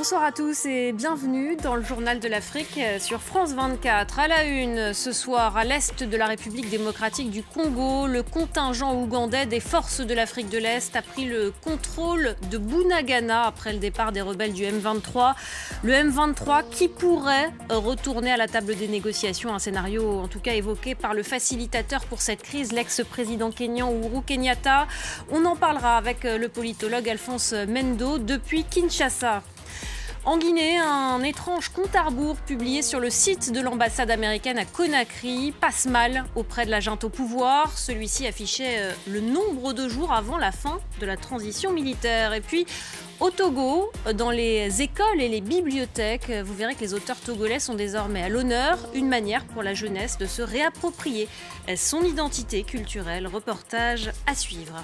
Bonsoir à tous et bienvenue dans le Journal de l'Afrique sur France 24. À la une, ce soir, à l'est de la République démocratique du Congo, le contingent ougandais des forces de l'Afrique de l'Est a pris le contrôle de Bunagana après le départ des rebelles du M23. Le M23 qui pourrait retourner à la table des négociations, un scénario en tout cas évoqué par le facilitateur pour cette crise, l'ex-président kényan Uhuru Kenyatta. On en parlera avec le politologue Alphonse Mendo depuis Kinshasa. En Guinée, un étrange compte à rebours publié sur le site de l'ambassade américaine à Conakry passe mal auprès de la junte au pouvoir. Celui-ci affichait le nombre de jours avant la fin de la transition militaire. Et puis, au Togo, dans les écoles et les bibliothèques, vous verrez que les auteurs togolais sont désormais à l'honneur. Une manière pour la jeunesse de se réapproprier son identité culturelle. Reportage à suivre.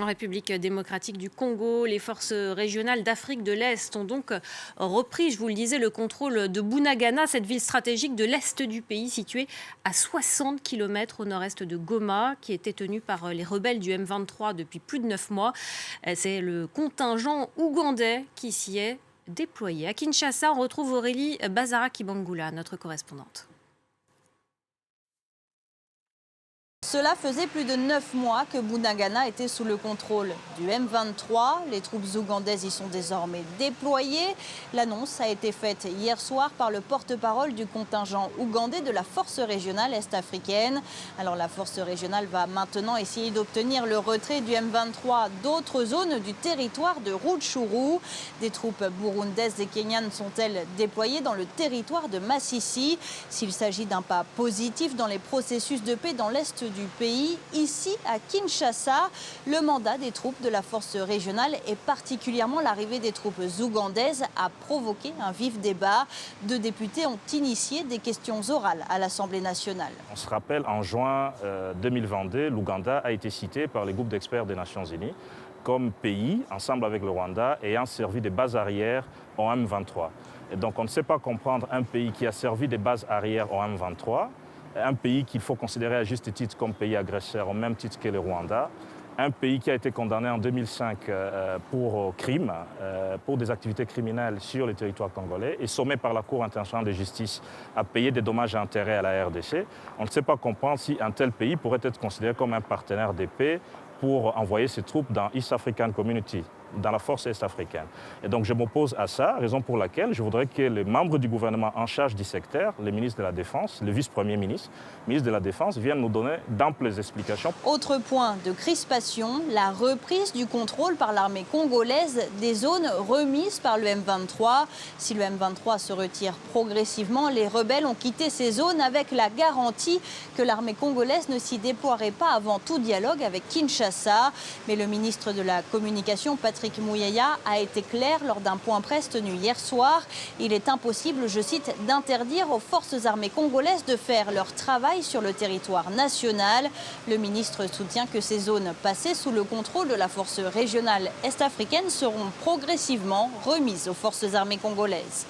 En République démocratique du Congo, les forces régionales d'Afrique de l'Est ont donc repris, je vous le disais, le contrôle de Bunagana, cette ville stratégique de l'Est du pays située à 60 km au nord-est de Goma, qui était tenue par les rebelles du M23 depuis plus de 9 mois. C'est le contingent ougandais qui s'y est déployé. À Kinshasa, on retrouve Aurélie Bazara-Kibangula, notre correspondante. Cela faisait plus de 9 mois que Bunagana était sous le contrôle du M23. Les troupes ougandaises y sont désormais déployées. L'annonce a été faite hier soir par le porte-parole du contingent ougandais de la force régionale est-africaine. Alors la force régionale va maintenant essayer d'obtenir le retrait du M23 d'autres zones du territoire de Rutshuru. Des troupes burundaises et kenyanes sont-elles déployées dans le territoire de Massissi. S'il s'agit d'un pas positif dans les processus de paix dans l'est du pays, ici à Kinshasa, le mandat des troupes de la force régionale et particulièrement l'arrivée des troupes ougandaises a provoqué un vif débat. Deux députés ont initié des questions orales à l'Assemblée nationale. On se rappelle, en juin 2022, l'Ouganda a été cité par les groupes d'experts des Nations Unies comme pays, ensemble avec le Rwanda, ayant servi des bases arrières au M23. Et donc on ne sait pas comprendre un pays qui a servi des bases arrières au M23, un pays qu'il faut considérer à juste titre comme pays agresseur, au même titre que le Rwanda, un pays qui a été condamné en 2005 pour crime, pour des activités criminelles sur le territoire congolais et sommé par la Cour internationale de justice à payer des dommages et intérêts à la RDC. On ne sait pas comprendre si un tel pays pourrait être considéré comme un partenaire de paix pour envoyer ses troupes dans East African Community, dans la force est-africaine. Et donc je m'oppose à ça, raison pour laquelle je voudrais que les membres du gouvernement en charge du secteur, le ministre de la Défense, le vice-premier ministre, ministre de la Défense, viennent nous donner d'amples explications. Autre point de crispation, la reprise du contrôle par l'armée congolaise des zones remises par le M23. Si le M23 se retire progressivement, les rebelles ont quitté ces zones avec la garantie que l'armée congolaise ne s'y déploierait pas avant tout dialogue avec Kinshasa. Mais le ministre de la Communication, Patrick Muyaya, a été clair lors d'un point presse tenu hier soir. Il est impossible, je cite, d'interdire aux forces armées congolaises de faire leur travail sur le territoire national. Le ministre soutient que ces zones passées sous le contrôle de la force régionale est-africaine seront progressivement remises aux forces armées congolaises.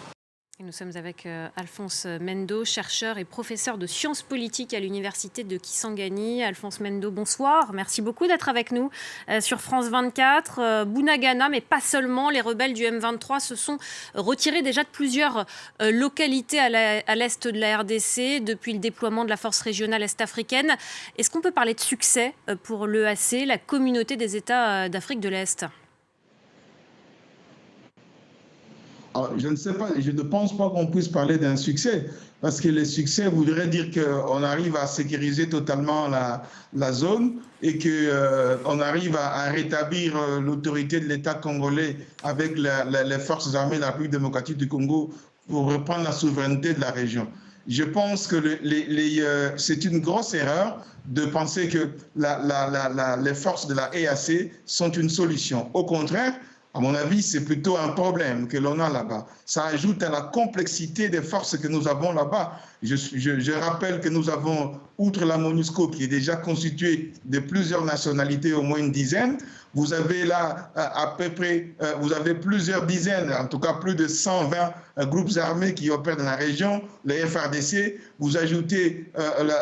Nous sommes avec Alphonse Mendo, chercheur et professeur de sciences politiques à l'université de Kisangani. Alphonse Mendo, bonsoir. Merci beaucoup d'être avec nous sur France 24. Bunagana, mais pas seulement. Les rebelles du M23 se sont retirés déjà de plusieurs localités à l'est de la RDC depuis le déploiement de la force régionale est-africaine. Est-ce qu'on peut parler de succès pour l'EAC, la communauté des États d'Afrique de l'Est ? Alors, je ne sais pas, je ne pense pas qu'on puisse parler d'un succès, parce que le succès voudrait dire qu'on arrive à sécuriser totalement la zone et qu'on arrive à rétablir l'autorité de l'État congolais avec les forces armées de la République démocratique du Congo pour reprendre la souveraineté de la région. Je pense que c'est une grosse erreur de penser que les forces de la EAC sont une solution. Au contraire, à mon avis, c'est plutôt un problème que l'on a là-bas. Ça ajoute à la complexité des forces que nous avons là-bas. Je rappelle que nous avons, outre la MONUSCO, qui est déjà constituée de plusieurs nationalités, au moins une dizaine, vous avez là à peu près, vous avez plusieurs dizaines, en tout cas plus de 120 groupes armés qui opèrent dans la région, les FRDC, vous ajoutez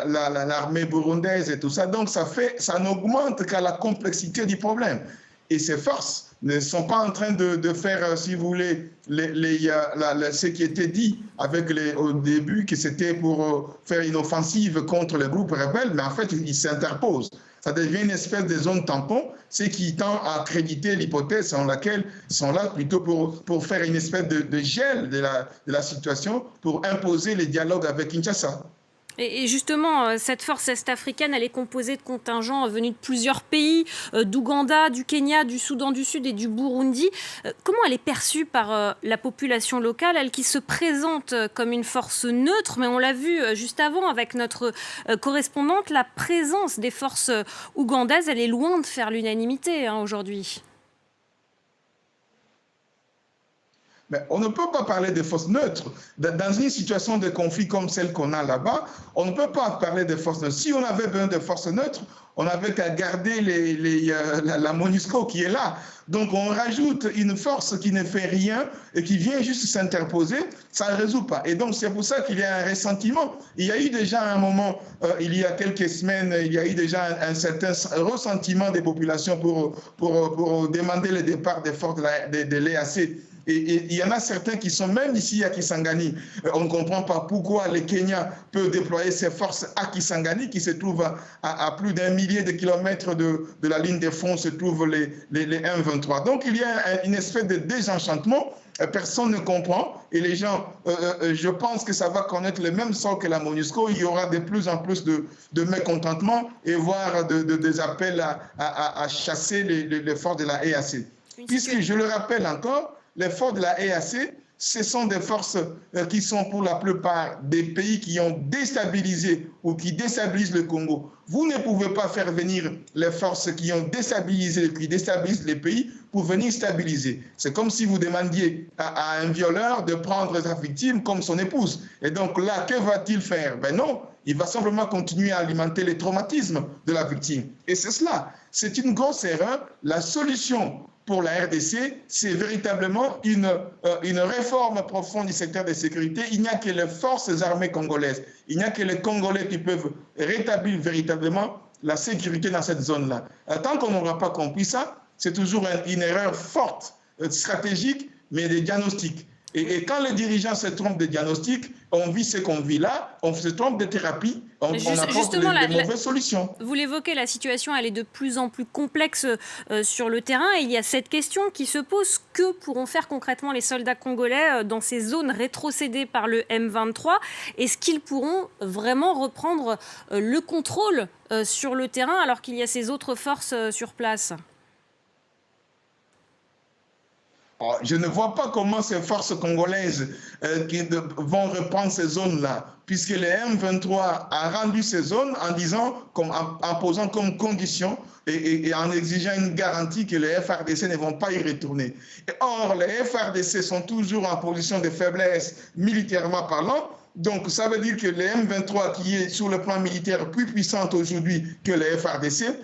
l'armée burundaise et tout ça. Donc ça n'augmente qu'à la complexité du problème. et ses forces ne sont pas en train de faire, si vous voulez, ce qui était dit au début, que c'était pour faire une offensive contre les groupes rebelles, mais en fait, ils s'interposent. Ça devient une espèce de zone tampon, ce qui tend à accréditer l'hypothèse selon laquelle ils sont là plutôt pour faire une espèce de gel de la situation, pour imposer les dialogues avec Kinshasa. Et justement, cette force est-africaine, elle est composée de contingents venus de plusieurs pays, d'Ouganda, du Kenya, du Soudan du Sud et du Burundi. Comment elle est perçue par la population locale, elle qui se présente comme une force neutre, mais on l'a vu juste avant avec notre correspondante, la présence des forces ougandaises, elle est loin de faire l'unanimité aujourd'hui. Mais on ne peut pas parler de forces neutres. Dans une situation de conflit comme celle qu'on a là-bas, on ne peut pas parler de forces neutres. Si on avait besoin de forces neutres, on n'avait qu'à garder la MONUSCO qui est là. Donc on rajoute une force qui ne fait rien et qui vient juste s'interposer, ça ne résout pas. Et donc c'est pour ça qu'il y a un ressentiment. Il y a eu déjà un moment, il y a quelques semaines, il y a eu déjà un certain ressentiment des populations pour demander le départ des forces de l'EAC. Et il y en a certains qui sont même ici à Kisangani. On ne comprend pas pourquoi le Kenya peut déployer ses forces à Kisangani, qui se trouve à plus d'un millier de kilomètres de la ligne de front, se trouvent les M23. Donc il y a une espèce de désenchantement. Personne ne comprend. Et les gens, je pense que ça va connaître le même sort que la MONUSCO. Il y aura de plus en plus de mécontentement et voire des appels à chasser les forces de la EAC. Puisque, je le rappelle encore, les forces de la EAC, ce sont des forces qui sont pour la plupart des pays qui ont déstabilisé ou qui déstabilisent le Congo. Vous ne pouvez pas faire venir les forces qui ont déstabilisé, qui déstabilisent les pays pour venir stabiliser. C'est comme si vous demandiez à un violeur de prendre sa victime comme son épouse. Et donc là, que va-t-il faire? Ben non, il va simplement continuer à alimenter les traumatismes de la victime. Et c'est cela. C'est une grosse erreur. La solution pour la RDC, c'est véritablement une réforme profonde du secteur de sécurité. Il n'y a que les forces armées congolaises, il n'y a que les Congolais qui peuvent rétablir véritablement la sécurité dans cette zone-là. Tant qu'on n'aura pas compris ça, c'est toujours une erreur forte, stratégique, mais de diagnostic. Et quand les dirigeants se trompent de diagnostic, on vit ce qu'on vit là, on se trompe de thérapie, on apporte les mauvaises solutions. Vous l'évoquez, la situation elle est de plus en plus complexe sur le terrain. Et il y a cette question qui se pose, que pourront faire concrètement les soldats congolais dans ces zones rétrocédées par le M23? Est-ce qu'ils pourront vraiment reprendre le contrôle sur le terrain alors qu'il y a ces autres forces sur place? Je ne vois pas comment ces forces congolaises vont reprendre ces zones-là, puisque le M23 a rendu ces zones en posant comme condition et en exigeant une garantie que les FARDC ne vont pas y retourner. Or, les FARDC sont toujours en position de faiblesse militairement parlant. Donc, ça veut dire que le M23, qui est sur le plan militaire plus puissant aujourd'hui que les FARDC,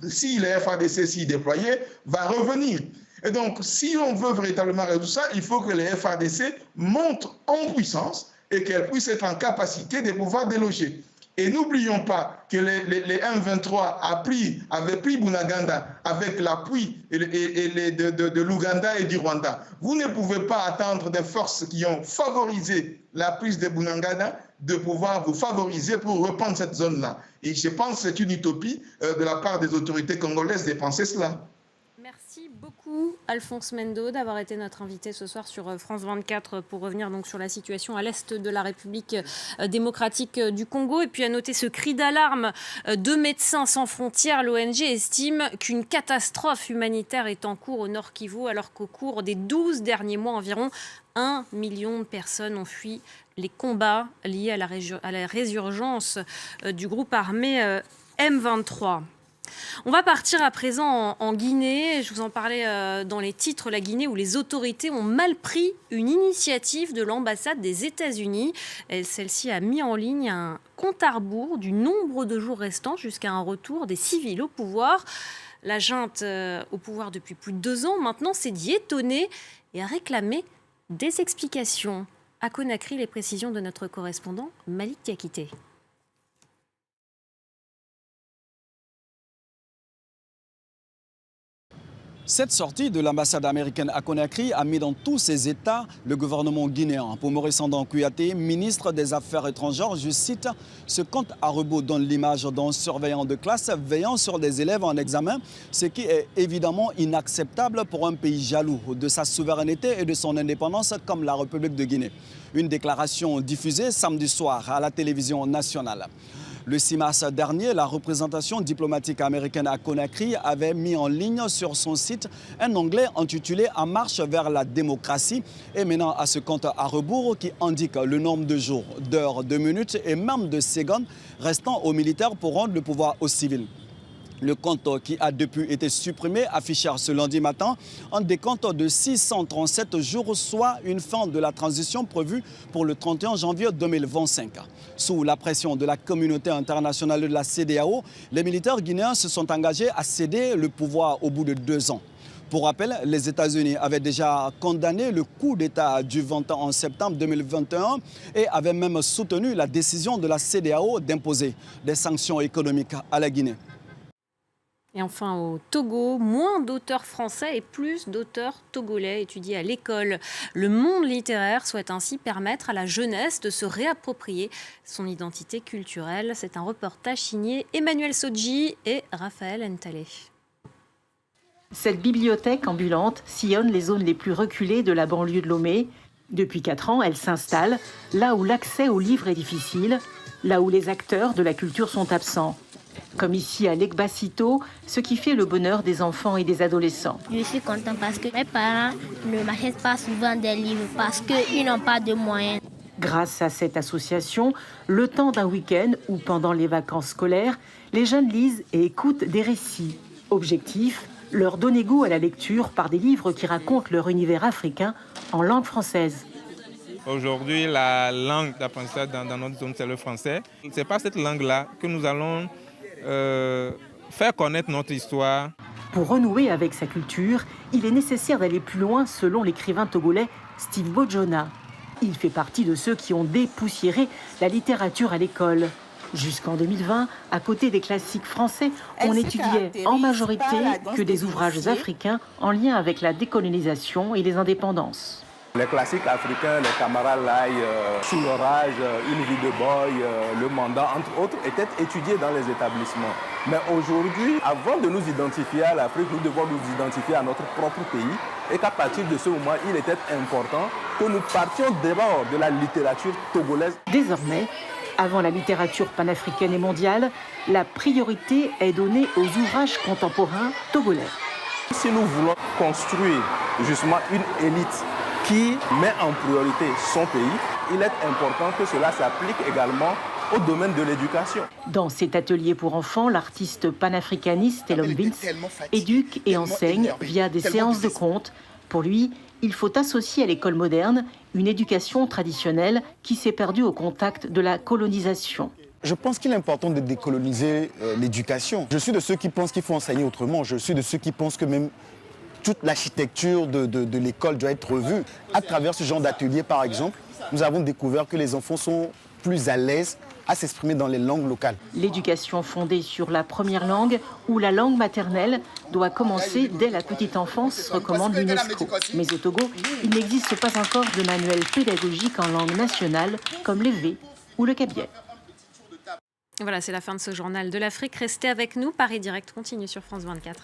si les FARDC s'y déployaient, va revenir. Et donc, si on veut véritablement résoudre ça, il faut que les FARDC montent en puissance et qu'elles puissent être en capacité de pouvoir déloger. Et n'oublions pas que les M23 avaient pris Bunagana avec l'appui de l'Ouganda et du Rwanda. Vous ne pouvez pas attendre des forces qui ont favorisé la prise de Bunagana de pouvoir vous favoriser pour reprendre cette zone-là. Et je pense que c'est une utopie de la part des autorités congolaises de penser cela. Merci beaucoup Alphonse Mendo d'avoir été notre invité ce soir sur France 24 pour revenir donc sur la situation à l'est de la République démocratique du Congo. Et puis à noter ce cri d'alarme de Médecins sans frontières. L'ONG estime qu'une catastrophe humanitaire est en cours au Nord Kivu alors qu'au cours des 12 derniers mois, environ 1 million de personnes ont fui les combats liés à la résurgence du groupe armé M23. On va partir à présent en Guinée. Je vous en parlais dans les titres, la Guinée où les autorités ont mal pris une initiative de l'ambassade des États-Unis. Celle-ci a mis en ligne un compte à rebours du nombre de jours restants jusqu'à un retour des civils au pouvoir. La junte au pouvoir depuis plus de 2 ans maintenant s'est dit étonnée et a réclamé des explications. À Conakry, les précisions de notre correspondant Malik Diakité. Cette sortie de l'ambassade américaine à Conakry a mis dans tous ses états le gouvernement guinéen. Pour Maurice Sandan Kouyaté, ministre des Affaires étrangères, je cite, « Ce compte à rebours donne l'image d'un surveillant de classe veillant sur des élèves en examen, ce qui est évidemment inacceptable pour un pays jaloux de sa souveraineté et de son indépendance comme la République de Guinée. » Une déclaration diffusée samedi soir à la télévision nationale. Le 6 mars dernier, la représentation diplomatique américaine à Conakry avait mis en ligne sur son site un onglet intitulé « En marche vers la démocratie » et menant à ce compte à rebours qui indique le nombre de jours, d'heures, de minutes et même de secondes restant aux militaires pour rendre le pouvoir aux civils. Le compte qui a depuis été supprimé affiche ce lundi matin un décompte de 637 jours, soit une fin de la transition prévue pour le 31 janvier 2025. Sous la pression de la communauté internationale de la CEDEAO, les militaires guinéens se sont engagés à céder le pouvoir au bout de 2 ans. Pour rappel, les États-Unis avaient déjà condamné le coup d'État du 21 septembre 2021 et avaient même soutenu la décision de la CEDEAO d'imposer des sanctions économiques à la Guinée. Et enfin, au Togo, moins d'auteurs français et plus d'auteurs togolais étudiés à l'école. Le monde littéraire souhaite ainsi permettre à la jeunesse de se réapproprier son identité culturelle. C'est un reportage signé Emmanuel Sodji et Raphaël Ntalé. Cette bibliothèque ambulante sillonne les zones les plus reculées de la banlieue de Lomé. Depuis 4 ans, elle s'installe là où l'accès aux livres est difficile, là où les acteurs de la culture sont absents. Comme ici à Lekbasito, ce qui fait le bonheur des enfants et des adolescents. Je suis contente parce que mes parents ne m'achètent pas souvent des livres parce qu'ils n'ont pas de moyens. Grâce à cette association, le temps d'un week-end ou pendant les vacances scolaires, les jeunes lisent et écoutent des récits. Objectif, leur donner goût à la lecture par des livres qui racontent leur univers africain en langue française. Aujourd'hui, la langue d'apprentissage dans notre zone, c'est le français. Ce n'est pas cette langue-là que nous allons faire connaître notre histoire. Pour renouer avec sa culture, il est nécessaire d'aller plus loin selon l'écrivain togolais Steve Bojona. Il fait partie de ceux qui ont dépoussiéré la littérature à l'école. Jusqu'en 2020, à côté des classiques français, on étudiait en majorité que des ouvrages africains en lien avec la décolonisation et les indépendances. Les classiques africains, les Camara Laye, Sous l'orage, Une vie de boy, Le mandat, entre autres, étaient étudiés dans les établissements. Mais aujourd'hui, avant de nous identifier à l'Afrique, nous devons nous identifier à notre propre pays. Et qu'à partir de ce moment, il était important que nous partions d'abord de la littérature togolaise. Désormais, avant la littérature panafricaine et mondiale, la priorité est donnée aux ouvrages contemporains togolais. Si nous voulons construire justement une élite qui met en priorité son pays, il est important que cela s'applique également au domaine de l'éducation. Dans cet atelier pour enfants, l'artiste panafricaniste Elom Vince éduque et enseigne via des séances de contes. Pour lui, il faut associer à l'école moderne une éducation traditionnelle qui s'est perdue au contact de la colonisation. Je pense qu'il est important de décoloniser l'éducation. Je suis de ceux qui pensent qu'il faut enseigner autrement. Je suis de ceux qui pensent que même toute l'architecture de l'école doit être revue. À travers ce genre d'atelier, par exemple, nous avons découvert que les enfants sont plus à l'aise à s'exprimer dans les langues locales. L'éducation fondée sur la première langue ou la langue maternelle doit commencer dès la petite enfance, recommande l'UNESCO. Mais au Togo, il n'existe pas encore de manuel pédagogique en langue nationale comme l'évé ou le kabylie. Voilà, c'est la fin de ce journal de l'Afrique. Restez avec nous. Paris Direct continue sur France 24.